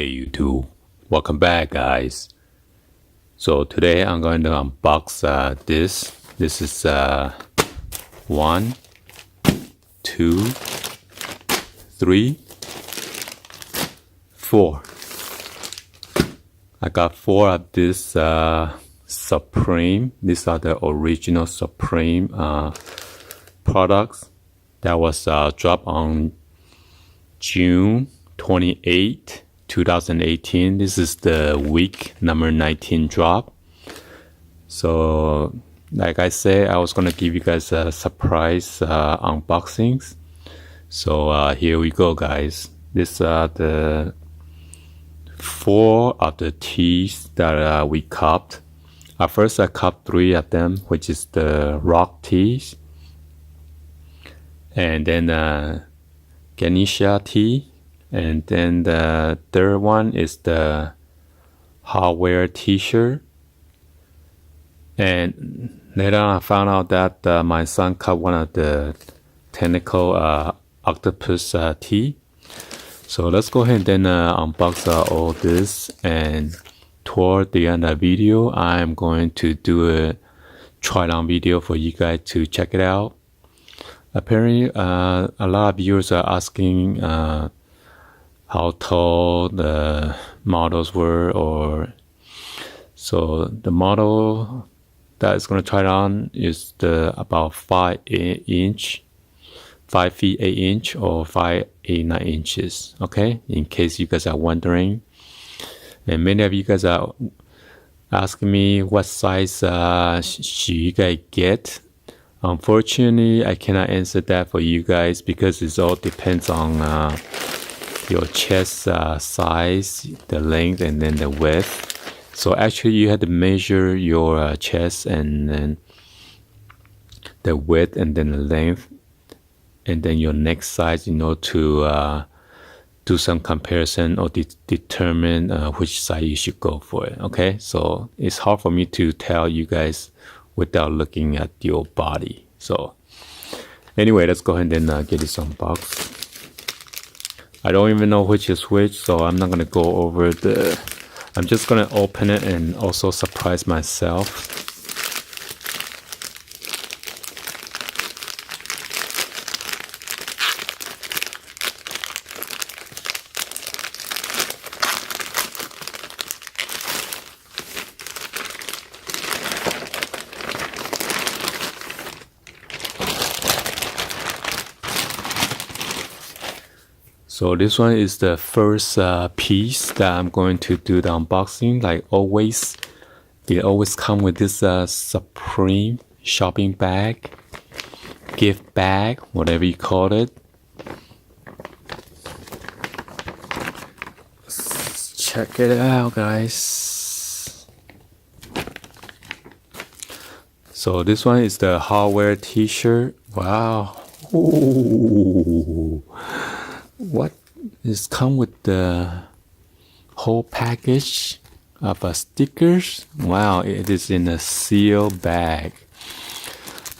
Hey YouTube, welcome back guys. So today I'm going to unbox this. This is 1, 2, 3, 4. I got 4 of this Supreme. These are the original Supreme products that was dropped on June 28, 2018. This is the week number 19 drop. So like I said, I was gonna give you guys a surprise unboxings. So here we go guys. These are the 4 of the teas that we copped. At first I copped 3 of them, which is the rock teas, and then Ganesha tea, and then the third one is the hardware t-shirt. And later on I found out that my son cut one of the Tentacle octopus tea. So let's go ahead and then unbox all this, and toward the end of the video I'm going to do a try on video for you guys to check it out. Apparently a lot of viewers are asking how tall the models were, or so the model that is going to try it on is about 5 feet 8 inch or 5 8 9 inches. Okay, in case you guys are wondering. And many of you guys are asking me what size should you guys get. Unfortunately, I cannot answer that for you guys because it all depends on your chest size, the length, and then the width. So actually you have to measure your chest and then the width and then the length and then your neck size, you know, to do some comparison or determine which size you should go for it. Okay, so it's hard for me to tell you guys without looking at your body. So anyway, let's go ahead and get this unboxed. I don't even know which is which, so I'm not gonna go over I'm just gonna open it and also surprise myself. So this one is the first piece that I'm going to do the unboxing. Like always, it always comes with this Supreme shopping bag, gift bag, whatever you call it. Let's check it out, guys. So this one is the hardware t-shirt. Wow. Ooh. What is come with the whole package of stickers? Wow, it is in a seal bag.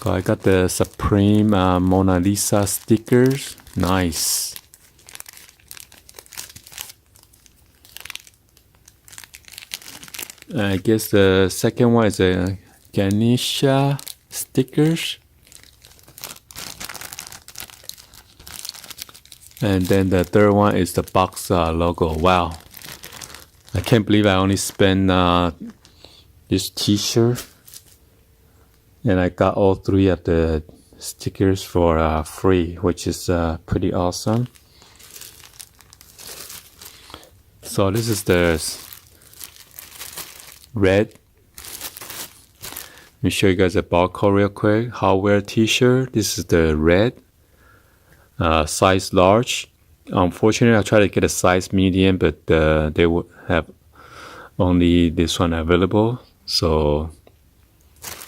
So I got the Supreme Mona Lisa stickers. Nice. I guess the second one is a Ganesha stickers. And then the third one is the box logo. Wow, I can't believe I only spent this t-shirt and I got all 3 of the stickers for free, which is pretty awesome. So this is the red. Let me show you guys the barcode real quick. Hardware t-shirt. This is the red. Size large. Unfortunately, I tried to get a size medium, but they would have only this one available. So,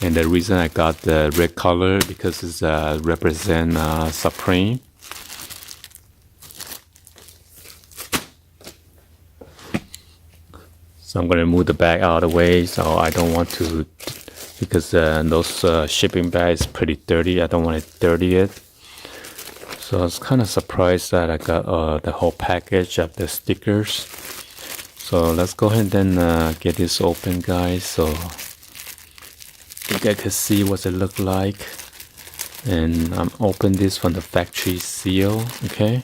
and the reason I got the red color because it's represent Supreme. So I'm gonna move the bag out of the way. So I don't want to, because those shipping bags is pretty dirty. I don't want to dirty it. So I was kind of surprised that I got the whole package of the stickers. So let's go ahead and get this open, guys, so you guys can see what it look like. And I'm open this from the factory seal. Okay,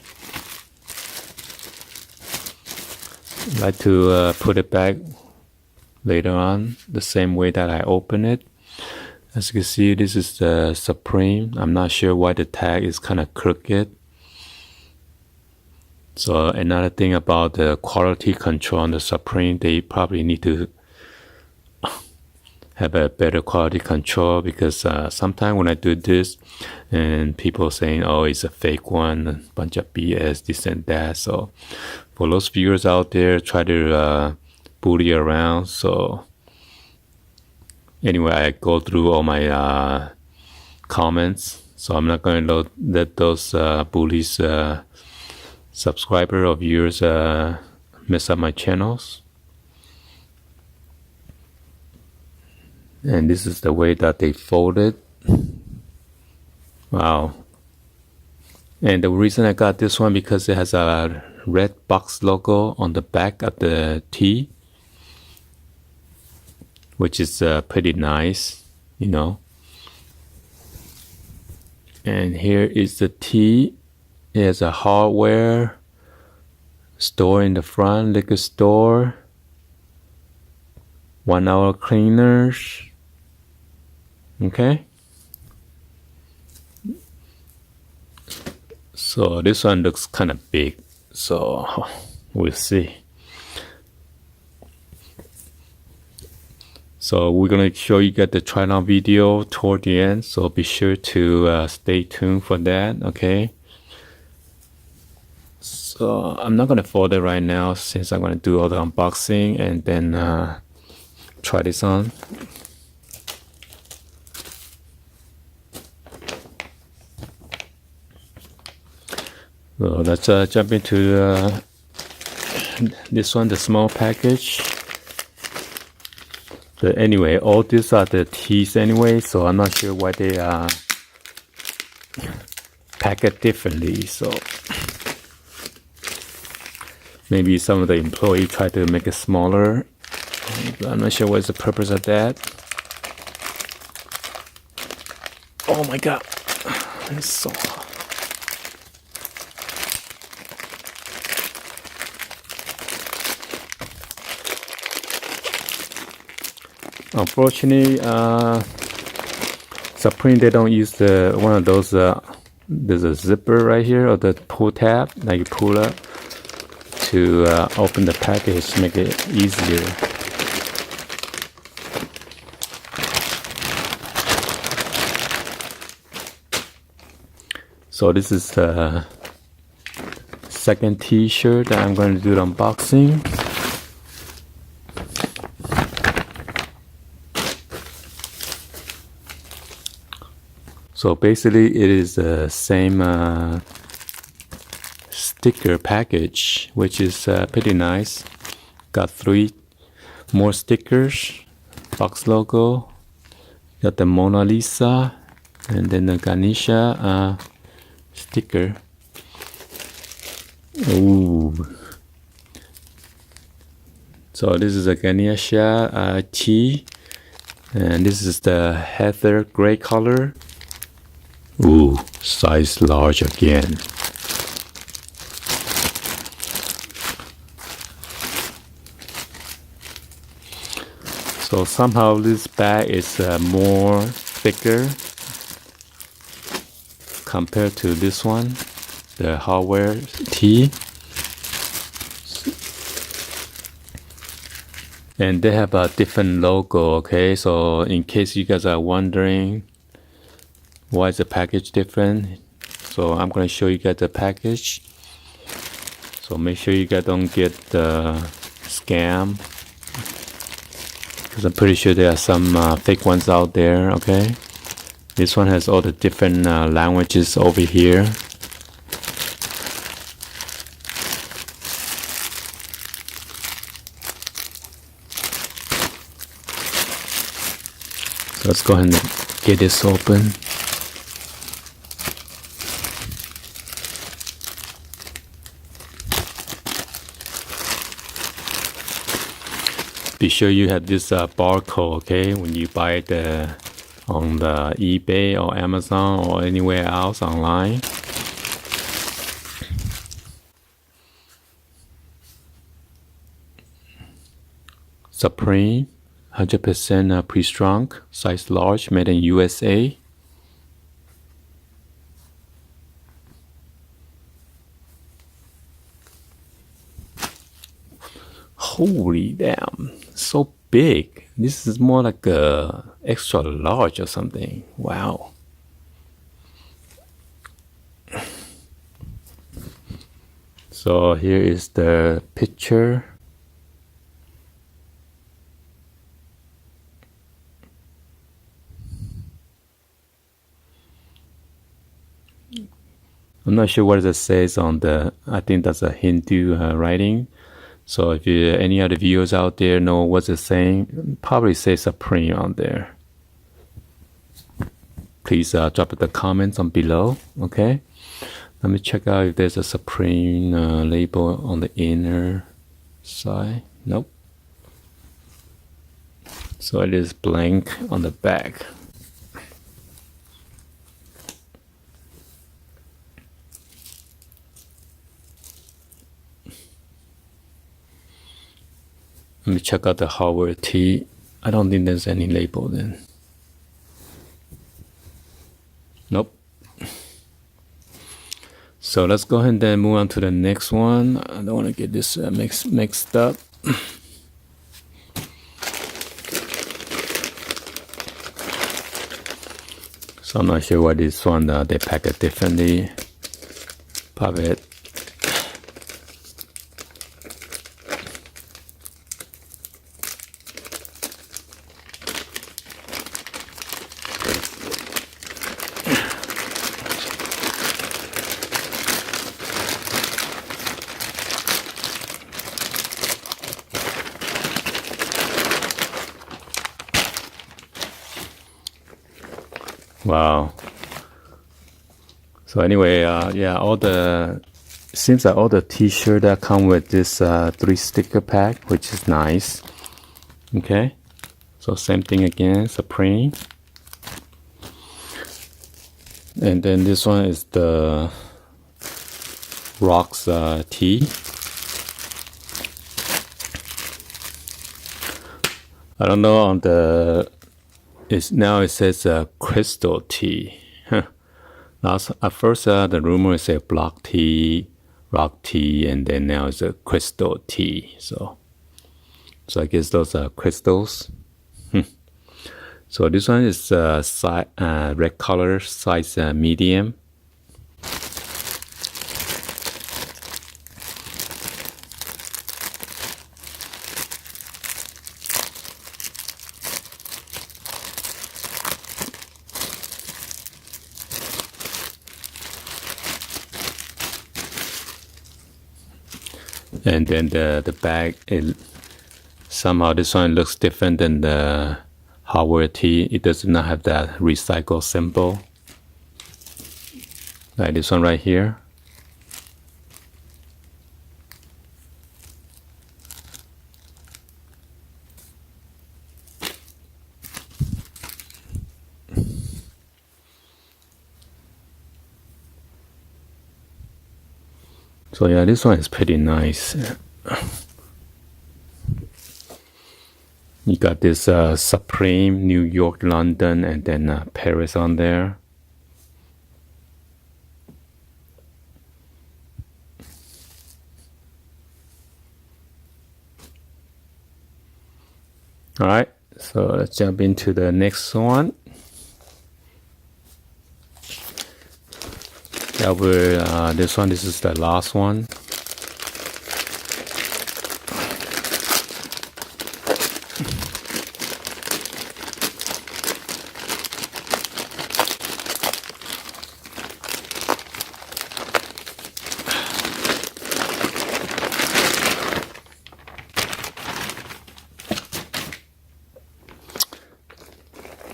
I like to put it back later on the same way that I open it. As you can see, this is the Supreme. I'm not sure why the tag is kind of crooked. So another thing about the quality control on the Supreme, they probably need to have a better quality control, because sometimes when I do this and people saying, oh, it's a fake one, a bunch of BS, this and that. So for those viewers out there, try to bully around. So anyway, I go through all my comments, so I'm not going to let those bullies subscriber or viewers mess up my channels. And this is the way that they fold it. Wow. And the reason I got this one, because it has a red box logo on the back of the T, which is pretty nice, you know. And here is the T. It has a hardware store in the front, liquor store, 1 hour cleaners. Okay. So this one looks kind of big, so we'll see. So we're going to show you guys the try on video toward the end, so be sure to stay tuned for that. Okay. So I'm not going to fold it right now, since I'm going to do all the unboxing and then try this on. So let's jump into this one, the small package. But anyway, all these are the teas anyway, so I'm not sure why they are packed differently. So maybe some of the employees try to make it smaller. I'm not sure what's the purpose of that. Oh my god, it's so hot. Unfortunately, Supreme, they don't use one of those. There's a zipper right here, or the pull tab that you pull up to open the package to make it easier. So this is the second t-shirt that I'm going to do the unboxing. So basically it is the same sticker package, which is pretty nice. Got 3 more stickers, box logo, got the Mona Lisa, and then the Ganesha sticker. Ooh. So this is a Ganesha tea, and this is the heather gray color. Ooh, size large again. So somehow this bag is more thicker compared to this one, the hardware tee. And they have a different logo, okay? So in case you guys are wondering why is the package different, so I'm going to show you guys the package. So make sure you guys don't get scam, because I'm pretty sure there are some fake ones out there, okay? This one has all the different languages over here. So let's go ahead and get this open. be sure you have this barcode, okay, when you buy it on the eBay or Amazon or anywhere else online. Supreme, 100% pre-strung, size large, made in USA. Holy damn, so big. This is more like a extra large or something. Wow. So here is the picture. I'm not sure what it says on the, I think that's a Hindu writing. So if any other viewers out there know what's it saying, probably say Supreme on there. Please drop the comments on below, okay? Let me check out if there's a Supreme label on the inner side. Nope. So it is blank on the back. Let me check out the hardware tee. I don't think there's any label then. Nope. So let's go ahead and then move on to the next one. I don't want to get this mixed up. So I'm not sure why this one they pack it differently. Pop it. Wow. So anyway, yeah, seems like all the t-shirt that come with this 3 sticker pack, which is nice. Okay. So same thing again, Supreme. And then this one is the Rocks tee. I don't know on the, now it says crystal tee. At first, the rumor is a block tee, rock tee, and then now it's a crystal tee. So I guess those are crystals. So this one is red color, size medium. And then the bag, somehow this one looks different than the hardware tee. It does not have that recycle symbol. Like this one right here. So yeah, this one is pretty nice. You got this Supreme, New York, London, and then Paris on there. All right, so let's jump into the next one. This is the last one.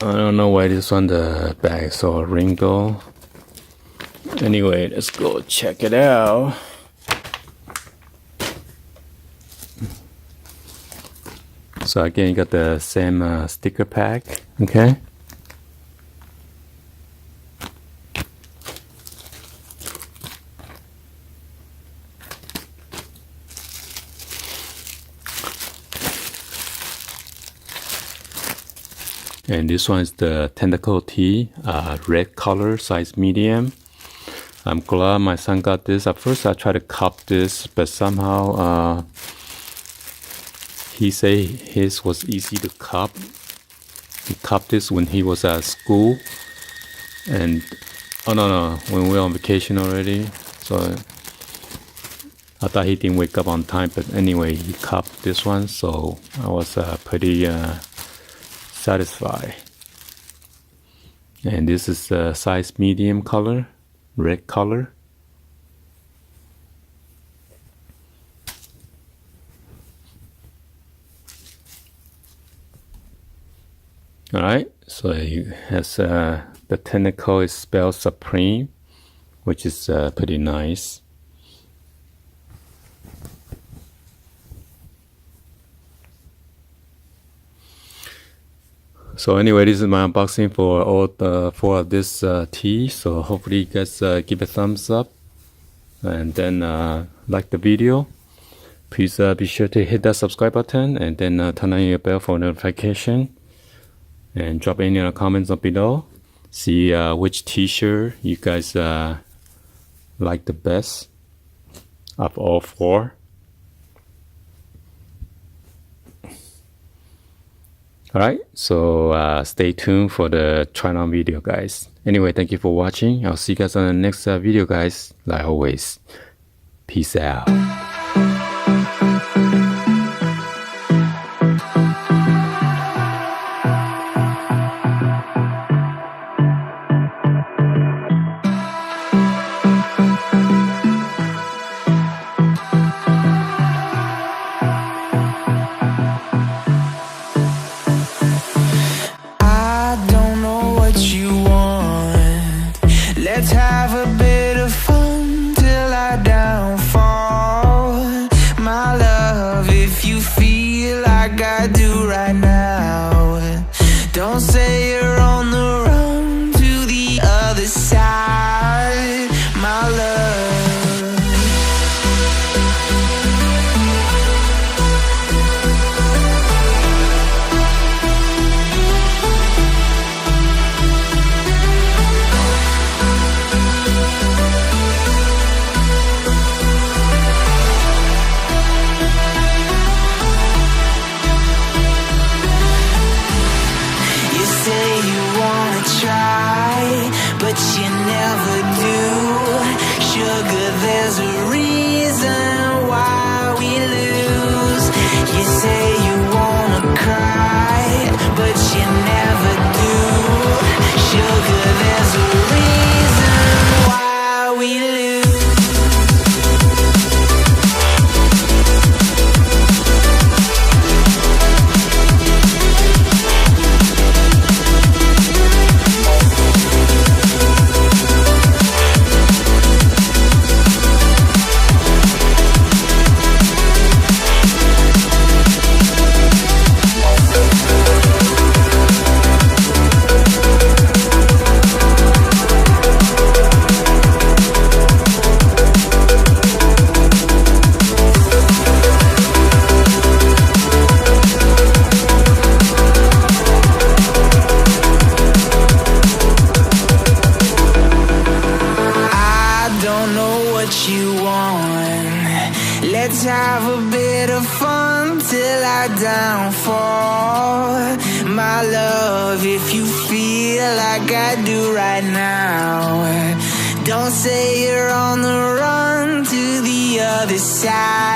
I don't know why this one the bag is so wrinkled. Anyway, let's go check it out. So again, you got the same sticker pack, okay? And this one is the Tentacle tee, red color, size medium. I'm glad my son got this. At first I tried to cop this, but somehow he say his was easy to cop. He copped this when he was at school. And, oh no, when we were on vacation already. So I thought he didn't wake up on time, but anyway, he copped this one. So I was pretty satisfied. And this is the size medium color, red color. Alright, so it has the tentacle is spelled Supreme, which is pretty nice. So anyway, this is my unboxing for all the four of this tee. So hopefully you guys give a thumbs up and then like the video. Please be sure to hit that subscribe button and then turn on your bell for notification. And drop any other comments up below. See which t-shirt you guys like the best of all four. Alright, so stay tuned for the try on video, guys. Anyway, thank you for watching. I'll see you guys on the next video, guys. Like always, peace out. Let's have a bit of fun till I downfall. My love, if you feel like I do right now, don't say you're on the run to the other side, my love. But you never do. Sugar, there's a reason why we lose. You say you wanna cry, but you never do. Sugar, there's a reason why we lose. Let's have a bit of fun till I downfall. My love, if you feel like I do right now, don't say you're on the run to the other side.